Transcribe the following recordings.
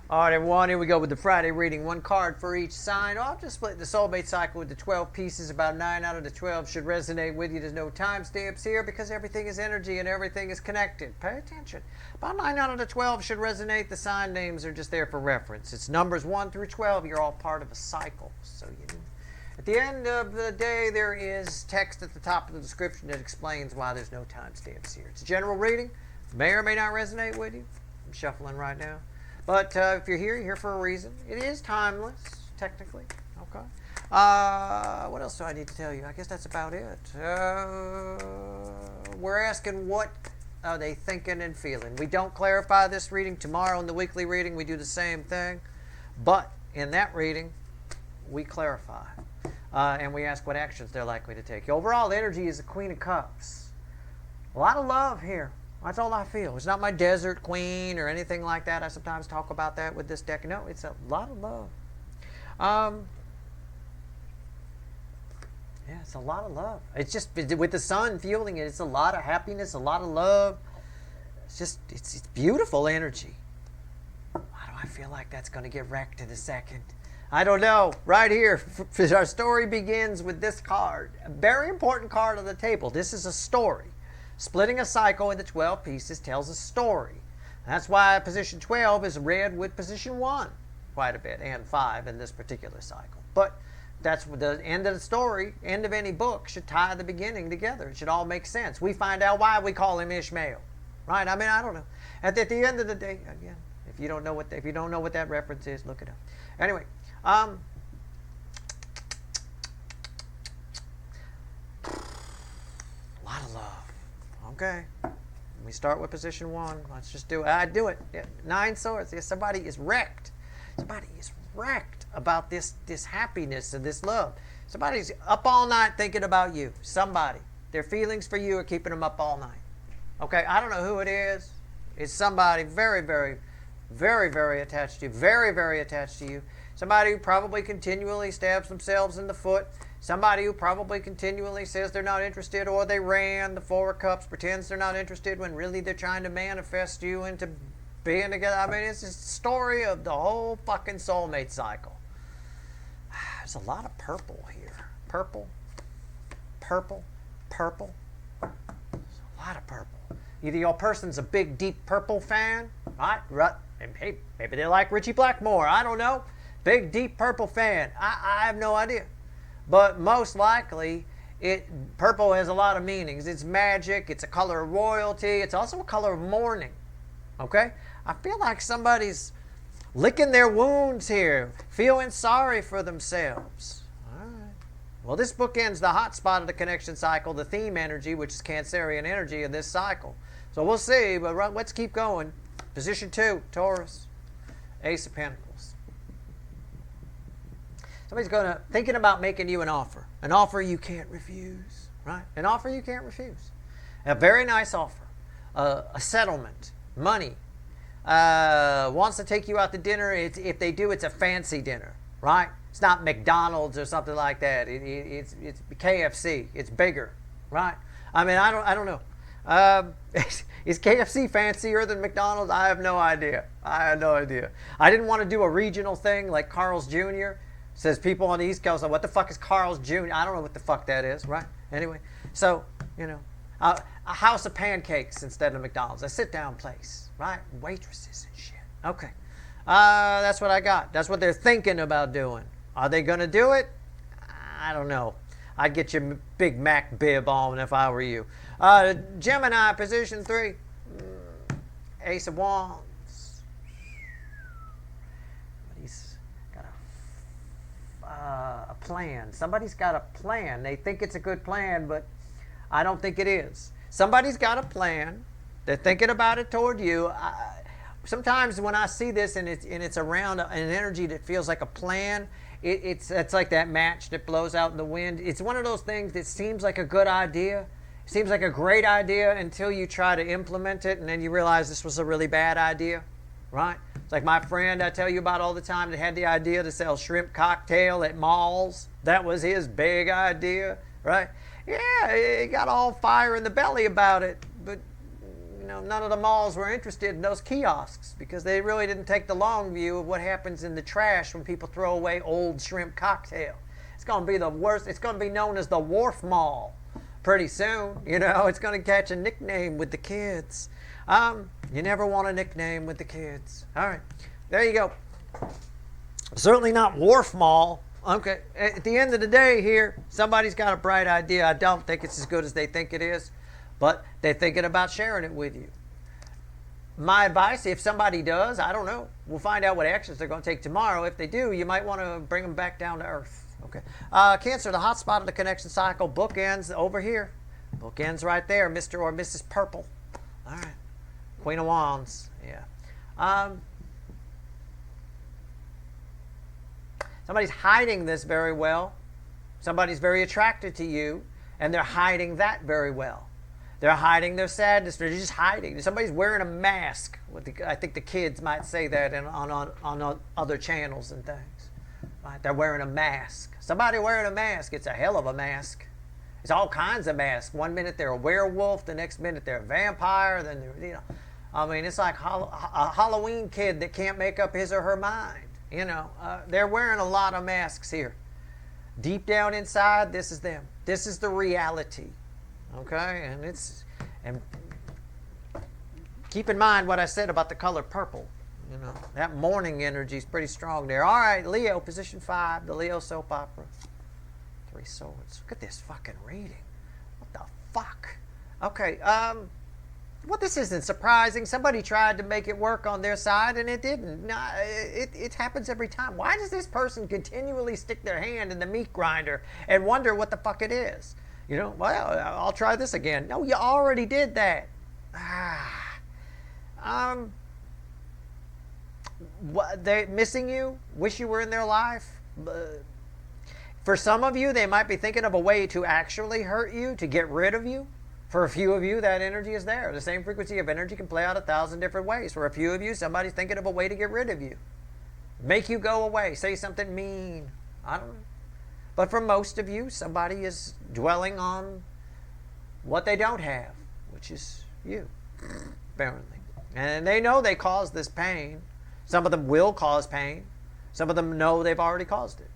All right, everyone, here we go with the Friday reading. One card for each sign. I'll just split the soulmate cycle into 12 pieces. About 9 out of the 12 should resonate with you. There's no timestamps here because everything is energy and everything is connected. Pay attention. About 9 out of the 12 should resonate. The sign names are just there for reference. It's numbers 1 through 12. You're all part of a cycle. So at the end of the day, there is text at the top of the description that explains why there's no timestamps here. It's a general reading. May or may not resonate with you. I'm shuffling right now. But if you're here for a reason. It is timeless, technically. Okay. What else do I need to tell you? I guess that's about it. We're asking what are they thinking and feeling. We don't clarify this reading. Tomorrow in the weekly reading, we do the same thing. But in that reading, we clarify. And we ask what actions they're likely to take. Overall energy is the Queen of Cups. A lot of love here. That's all I feel. It's not my desert queen or anything like that. I sometimes talk about that with this deck. No, it's a lot of love. Yeah, it's a lot of love. It's just, with the sun fueling it, it's a lot of happiness, a lot of love. It's just, it's beautiful energy. Why do I feel like that's going to get wrecked in a second? I don't know. Right here, our story begins with this card. A very important card on the table. This is a story. Splitting a cycle into 12 pieces tells a story. That's why position 12 is read with position 1 quite a bit, and 5 in this particular cycle. But that's the end of the story, end of any book should tie the beginning together. It should all make sense. We find out why we call him Ishmael, right? I mean, I don't know. At the end of the day, again, if you don't know what that reference is, look it up. Anyway, a lot of love. Okay, we start with position 1. Let's just do it. I do it. Yeah. 9 swords. Yeah, somebody is wrecked. Somebody is wrecked about this happiness and this love. Somebody's up all night thinking about you. Somebody. Their feelings for you are keeping them up all night. Okay, I don't know who it is. It's somebody very, very, very, very attached to you. Very, very attached to you. Somebody who probably continually stabs themselves in the foot. Somebody who probably continually says they're not interested, or they ran the 4 of Cups, pretends they're not interested when really they're trying to manifest you into being together. I mean, it's a story of the whole fucking soulmate cycle. There's a lot of purple here. Purple, purple, purple. There's a lot of purple. Either your person's a big, deep purple fan, right? And hey, maybe they like Richie Blackmore. I don't know. Big, deep purple fan. I have no idea. But most likely, purple has a lot of meanings. It's magic. It's a color of royalty. It's also a color of mourning. Okay? I feel like somebody's licking their wounds here, feeling sorry for themselves. All right. Well, this book ends the hot spot of the connection cycle, the theme energy, which is Cancerian energy in this cycle. So we'll see, but let's keep going. Position 2, Taurus. Ace of Pentacles. Somebody's thinking about making you an offer you can't refuse, right? An offer you can't refuse. A very nice offer, a settlement, money, wants to take you out to dinner. If they do, it's a fancy dinner, right? It's not McDonald's or something like that. It's KFC. It's bigger, right? I mean, I don't know. Is KFC fancier than McDonald's? I have no idea. I didn't want to do a regional thing like Carl's Jr. Says people on the East Coast, what the fuck is Carl's Jr.? I don't know what the fuck that is, right? Anyway, so, a house of pancakes instead of McDonald's. A sit-down place, right? Waitresses and shit. Okay. That's what I got. That's what they're thinking about doing. Are they going to do it? I don't know. I'd get your Big Mac bib on if I were you. Gemini, position 3. Ace of Wands. A plan. Somebody's got a plan. They think it's a good plan, but I don't think it is. Somebody's got a plan. They're thinking about it toward you. Sometimes when I see this and it's around an energy that feels like a plan, it's like that match that blows out in the wind. It's one of those things that seems like a good idea. It seems like a great idea until you try to implement it, and then you realize this was a really bad idea, right? It's like my friend I tell you about all the time that had the idea to sell shrimp cocktail at malls. That was his big idea, right? Yeah, he got all fire in the belly about it, but none of the malls were interested in those kiosks because they really didn't take the long view of what happens in the trash when people throw away old shrimp cocktail. It's going to be the worst. It's going to be known as the Wharf Mall pretty soon. It's going to catch a nickname with the kids. You never want a nickname with the kids. All right, there you go. Certainly not Wharf Mall. Okay, at the end of the day here, somebody's got a bright idea. I don't think it's as good as they think it is, but they're thinking about sharing it with you. My advice, if somebody does, I don't know. We'll find out what actions they're going to take tomorrow. If they do, you might want to bring them back down to earth. Okay. Cancer, the hot spot of the connection cycle, bookends over here. Bookends right there, Mr. or Mrs. Purple. All right. Queen of Wands. Yeah. Somebody's hiding this very well. Somebody's very attracted to you, and they're hiding that very well. They're hiding their sadness. They're just hiding. Somebody's wearing a mask. I think the kids might say that on other channels and things. Right? They're wearing a mask. Somebody wearing a mask. It's a hell of a mask. It's all kinds of masks. One minute they're a werewolf. The next minute they're a vampire. Then they're, it's like a Halloween kid that can't make up his or her mind. They're wearing a lot of masks here. Deep down inside, this is them. This is the reality. Okay? And keep in mind what I said about the color purple. That morning energy is pretty strong there. All right, Leo, position 5, the Leo soap opera. 3 swords. Look at this fucking reading. What the fuck? Okay, well, this isn't surprising. Somebody tried to make it work on their side, and it didn't. It happens every time. Why does this person continually stick their hand in the meat grinder and wonder what the fuck it is? Well, I'll try this again. No, you already did that. They're missing you. Wish you were in their life. For some of you, they might be thinking of a way to actually hurt you, to get rid of you. For a few of you, that energy is there. The same frequency of energy can play out 1,000 different ways. For a few of you, somebody's thinking of a way to get rid of you. Make you go away. Say something mean. I don't know. But for most of you, somebody is dwelling on what they don't have, which is you, apparently. And they know they caused this pain. Some of them will cause pain. Some of them know they've already caused it.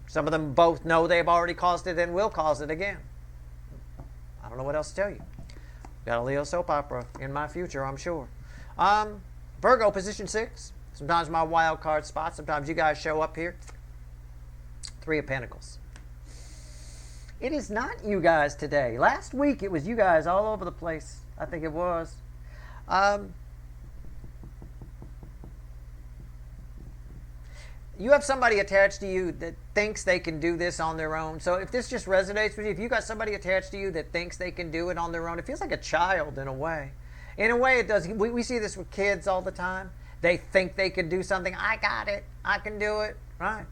Some of them both know they've already caused it and will cause it again. I don't know what else to tell you. Got a Leo soap opera in my future, I'm sure. Virgo, position 6. Sometimes my wild card spot. Sometimes you guys show up here. 3 of Pentacles. It is not you guys today. Last week it was you guys all over the place. I think it was. You have somebody attached to you that thinks they can do this on their own. So if this just resonates with you, if you got somebody attached to you that thinks they can do it on their own, it feels like a child in a way. In a way it does. We see this with kids all the time. They think they can do something. I got it. I can do it. Right?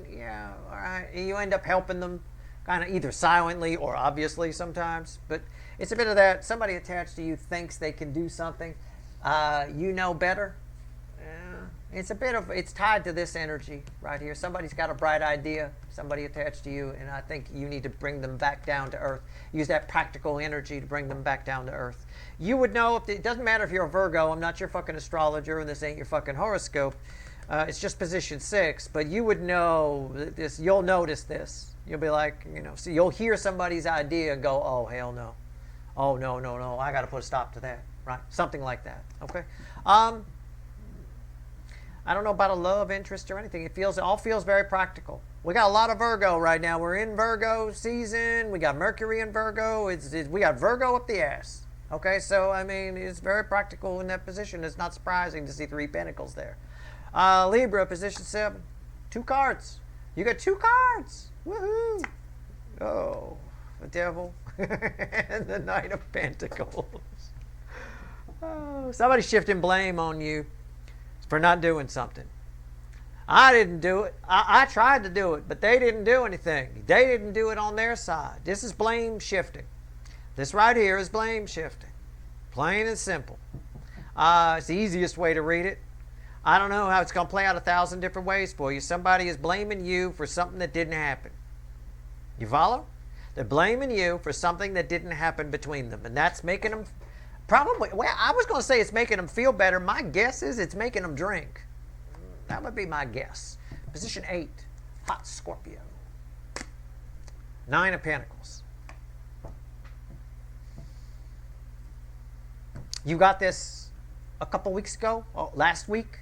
Yeah, all right. You end up helping them kind of either silently or obviously sometimes. But it's a bit of that. Somebody attached to you thinks they can do something. You know better. It's tied to this energy right here. Somebody's got a bright idea, somebody attached to you, and I think you need to bring them back down to earth. Use that practical energy to bring them back down to earth. You would know, it doesn't matter if you're a Virgo, I'm not your fucking astrologer, and this ain't your fucking horoscope. It's just position 6, but you would know this, you'll notice this. You'll be like, so you'll hear somebody's idea and go, oh, hell no. Oh, no, I got to put a stop to that, right? Something like that, okay? I don't know about a love interest or anything. It all feels very practical. We got a lot of Virgo right now. We're in Virgo season. We got Mercury in Virgo. We got Virgo up the ass. Okay, so it's very practical in that position. It's not surprising to see 3 Pentacles there. Libra, position 7. 2 cards. You got 2 cards. Woohoo! Oh, the Devil and the Knight of Pentacles. Oh, somebody's shifting blame on you for not doing something. I didn't do it. I tried to do it, but they didn't do anything. They didn't do it on their side. This is blame shifting. This right here is blame shifting. Plain and simple. It's the easiest way to read it. I don't know how it's going to play out 1,000 different ways for you. Somebody is blaming you for something that didn't happen. You follow? They're blaming you for something that didn't happen between them, and that's making them Probably. Well, I was going to say it's making them feel better. My guess is it's making them drink. That would be my guess. Position 8, hot Scorpio. 9 of Pentacles. You got this a couple weeks ago, last week.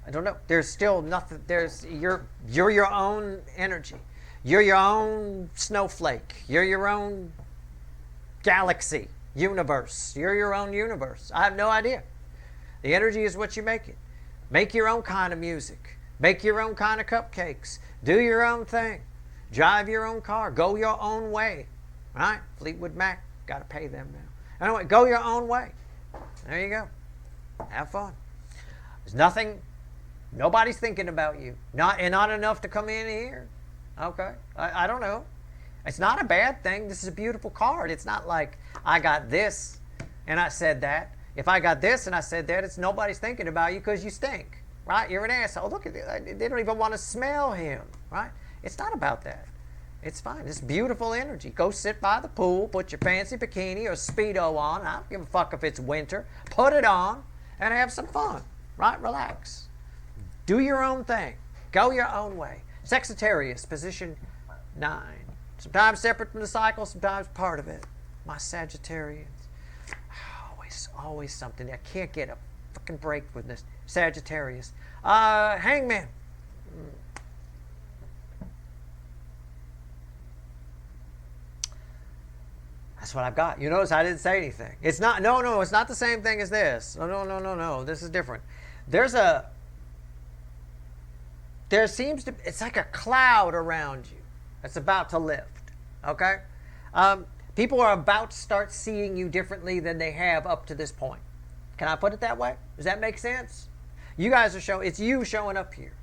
I don't know. There's still nothing. You're your own energy. You're your own snowflake. You're your own galaxy, universe. You're your own universe. I have no idea. The energy is what you make it. Make your own kind of music. Make your own kind of cupcakes. Do your own thing. Drive your own car. Go your own way. Right? Fleetwood Mac. Got to pay them now. Anyway, go your own way. There you go. Have fun. There's nothing. Nobody's thinking about you. Not enough to come in here. Okay. I don't know. It's not a bad thing. This is a beautiful card. It's not like I got this and I said that. If I got this and I said that, it's nobody's thinking about you because you stink. Right? You're an asshole. Look at it. They don't even want to smell him. Right? It's not about that. It's fine. It's beautiful energy. Go sit by the pool, put your fancy bikini or Speedo on. I don't give a fuck if it's winter. Put it on and have some fun. Right? Relax. Do your own thing. Go your own way. Sagittarius, position 9. Sometimes separate from the cycle, sometimes part of it. My Sagittarians. Always something. I can't get a fucking break with this. Sagittarius. Hangman. That's what I've got. You notice I didn't say anything. It's not, no, it's not the same thing as this. No. This is different. There seems to be, it's like a cloud around you that's about to lift. Okay? People are about to start seeing you differently than they have up to this point. Can I put it that way? Does that make sense? You guys are showing, it's you showing up here.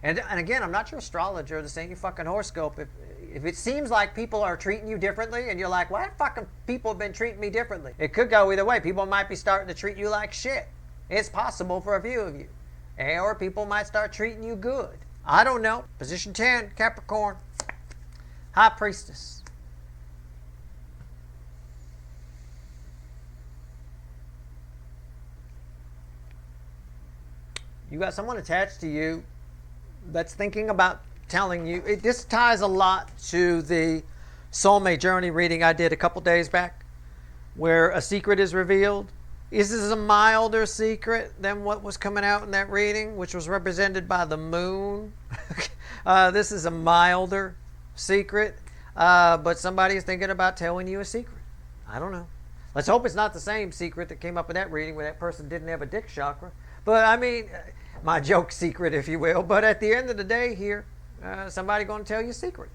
And again, I'm not your astrologer. This ain't your fucking horoscope. If it seems like people are treating you differently and you're like, why fucking people have been treating me differently? It could go either way. People might be starting to treat you like shit. It's possible for a few of you. Or people might start treating you good. I don't know. Position 10, Capricorn. High Priestess. You got someone attached to you that's thinking about telling you. This ties a lot to the soulmate journey reading I did a couple days back, where a secret is revealed. This is a milder secret than what was coming out in that reading, which was represented by the moon. This is a milder secret, but somebody is thinking about telling you a secret. I don't know. Let's hope it's not the same secret that came up in that reading where that person didn't have a dick chakra. But I mean, my joke secret, if you will. But at the end of the day here, somebody going to tell you a secret.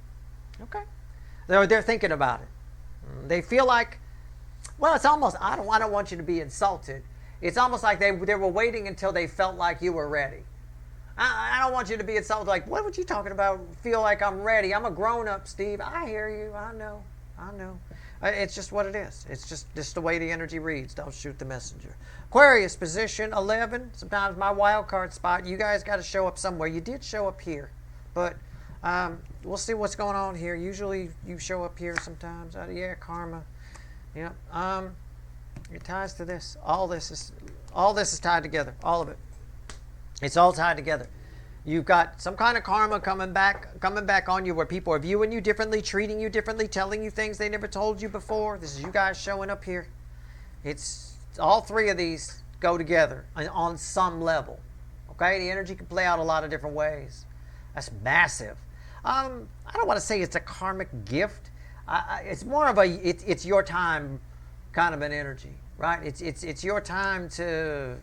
Okay. They're thinking about it. They feel like, well, it's almost, I don't want you to be insulted. It's almost like they were waiting until they felt like you were ready. I don't want you to be insulted like, what were you talking about? Feel like I'm ready. I'm a grown-up, Steve. I hear you. I know. It's just what it is. It's just the way the energy reads. Don't shoot the messenger. Aquarius, position 11. Sometimes my wild card spot. You guys got to show up somewhere. You did show up here. But we'll see what's going on here. Usually you show up here sometimes. Yeah, karma. Yeah. It ties to this. All this is tied together. All of it. It's all tied together. You've got some kind of karma coming back on you where people are viewing you differently, treating you differently, telling you things they never told you before. This is you guys showing up here. It's all three of these go together on some level. Okay? The energy can play out a lot of different ways. That's massive. I don't want to say it's a karmic gift. It's more of it's your time kind of an energy, right? It's your time to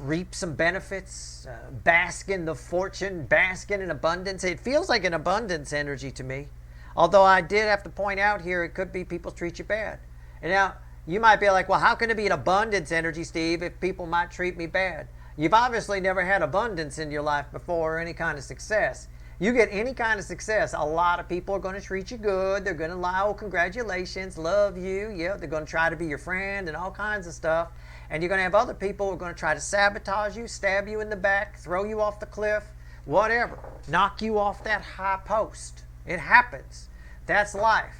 reap some benefits, bask in the fortune, bask in an abundance. It feels like an abundance energy to me. Although I did have to point out here, it could be people treat you bad. And now, you might be like, well, how can it be an abundance energy, Steve, if people might treat me bad? You've obviously never had abundance in your life before or any kind of success. You get any kind of success, a lot of people are going to treat you good. They're going to lie, oh, congratulations, love you. Yeah, they're going to try to be your friend and all kinds of stuff. And you're going to have other people who are going to try to sabotage you, stab you in the back, throw you off the cliff, whatever. Knock you off that high post. It happens. That's life.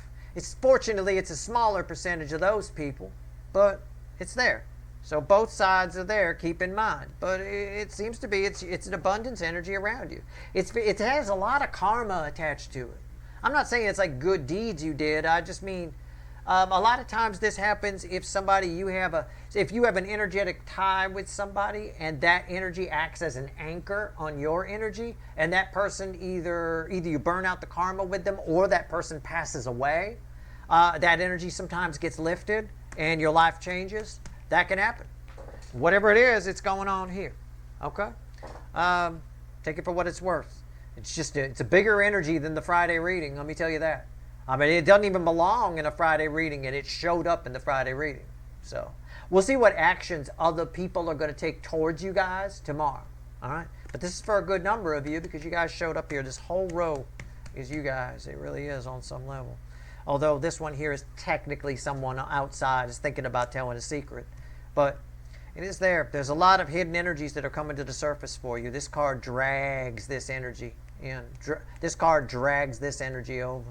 Fortunately, it's a smaller percentage of those people, but It's there. So both sides are there, keep in mind. But it seems to be, it's an abundance energy around you. It has a lot of karma attached to it. I'm not saying it's like good deeds you did. I just mean a lot of times this happens if if you have an energetic tie with somebody and that energy acts as an anchor on your energy, and that person either you burn out the karma with them or that person passes away, that energy sometimes gets lifted and your life changes. That can happen. Whatever it is, it's going on here. Okay? Take it for what it's worth. It's a bigger energy than the Friday reading, let me tell you that. I mean, it doesn't even belong in a Friday reading, and it showed up in the Friday reading. So, we'll see what actions other people are going to take towards you guys tomorrow. All right? But this is for a good number of you because you guys showed up here. This whole row is you guys. It really is on some level. Although this one here is technically someone outside is thinking about telling a secret. But it is there. There's a lot of hidden energies that are coming to the surface for you. This card drags this energy in. This card drags this energy over.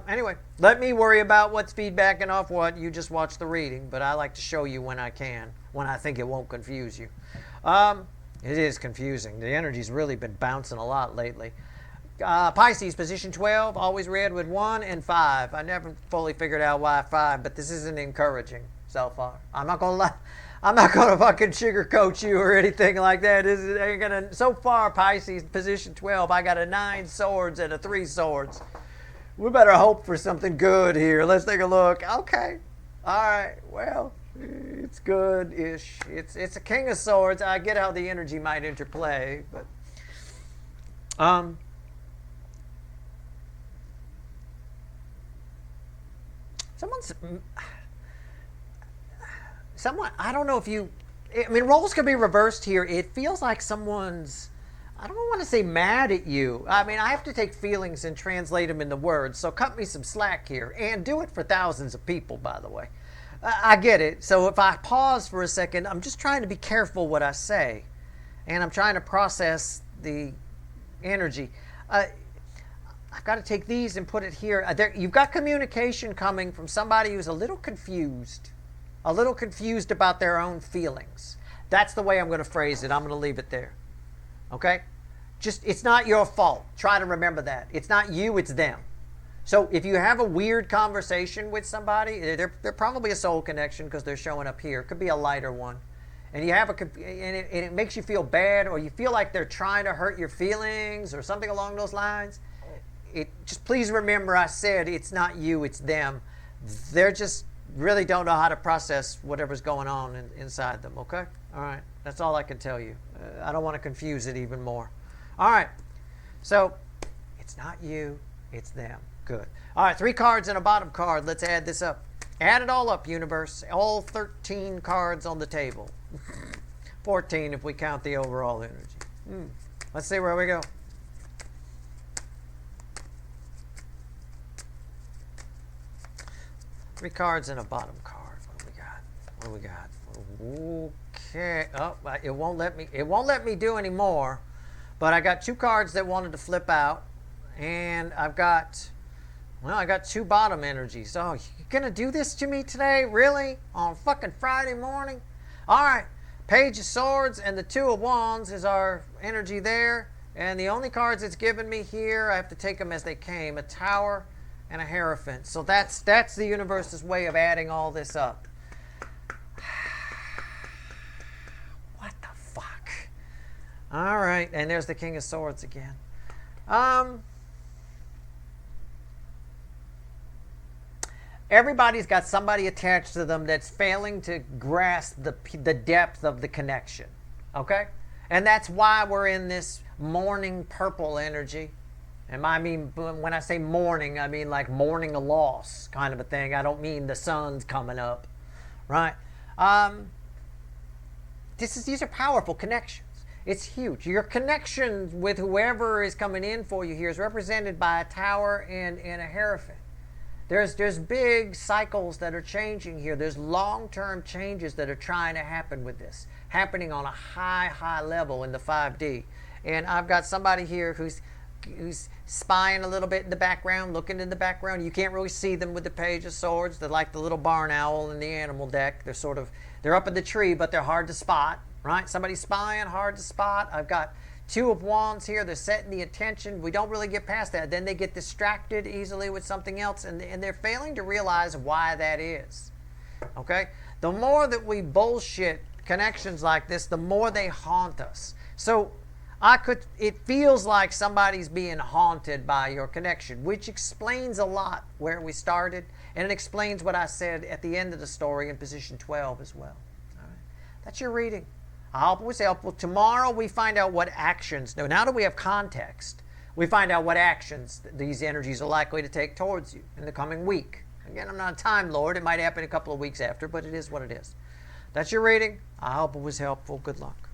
Anyway, let me worry about what's feedbacking off what. You just watch the reading, but I like to show you when I can, when I think it won't confuse you. It is confusing. The energy's really been bouncing a lot lately. Pisces, position 12, always read with 1 and 5. I never fully figured out why 5, but this isn't encouraging so far. I'm not going to lie. I'm not going to fucking sugarcoat you or anything like that. So far, Pisces, position 12, I got a 9 swords and a 3 swords. We better hope for something good here. Let's take a look. Okay. All right. Well, it's good-ish. It's a King of Swords. I get how the energy might interplay, but someone, I don't know if you, I mean, roles can be reversed here. It feels like someone's, I don't want to say mad at you. I mean, I have to take feelings and translate them into words, so cut me some slack here. And do it for thousands of people, by the way. I get it. So if I pause for a second, I'm just trying to be careful what I say. And I'm trying to process the energy. I've got to take these and put it here. You've got communication coming from somebody who's a little confused about their own feelings. That's the way I'm going to phrase it. I'm going to leave it there. Okay? It's not your fault. Try to remember that. It's not you, it's them. So if you have a weird conversation with somebody, they're probably a soul connection because they're showing up here. It could be a lighter one. And it makes you feel bad, or you feel like they're trying to hurt your feelings or something along those lines. Just please remember I said it's not you, it's them. They're just really don't know how to process whatever's going on inside them, okay? All right, that's all I can tell you. I don't want to confuse it even more. All right, so it's not you, it's them. Good. All right, 3 cards and a bottom card. Let's add this up. Add it all up, universe. All 13 cards on the table. 14 if we count the overall energy. Let's see where we go. Three cards and a bottom card. What do we got? Okay. Oh, it won't let me do any more. But I got 2 cards that wanted to flip out, and I got 2 bottom energies. Oh, you're gonna do this to me today? Really? On fucking Friday morning? All right. Page of Swords and the 2 of Wands is our energy there. And the only cards it's given me here, I have to take them as they came. A Tower and a Hierophant. So that's the universe's way of adding all this up. What the fuck? All right, and there's the King of Swords again. Everybody's got somebody attached to them that's failing to grasp the depth of the connection. Okay? And that's why we're in this mourning purple energy. And I mean, when I say mourning, I mean like mourning a loss kind of a thing. I don't mean the sun's coming up, right? These are powerful connections. It's huge. Your connection with whoever is coming in for you here is represented by a Tower and a Hierophant. There's big cycles that are changing here. There's long-term changes that are trying to happen with this, happening on a high level in the 5D. And I've got somebody here who's who's spying a little bit in the background, looking in the background. You can't really see them with the Page of Swords. They're like the little barn owl in the animal deck. They're up in the tree, but they're hard to spot, right? Somebody spying, hard to spot. I've got Two of Wands here. They're setting the attention. We don't really get past that. Then they get distracted easily with something else, and they're failing to realize why that is. Okay? The more that we bullshit connections like this, the more they haunt us. So it feels like somebody's being haunted by your connection, which explains a lot where we started, and it explains what I said at the end of the story in position 12 as well. All right? That's your reading. I hope it was helpful. Tomorrow we find out what actions, now that we have context, we find out what actions these energies are likely to take towards you in the coming week. Again, I'm not a time lord. It might happen a couple of weeks after, but it is what it is. That's your reading. I hope it was helpful. Good luck.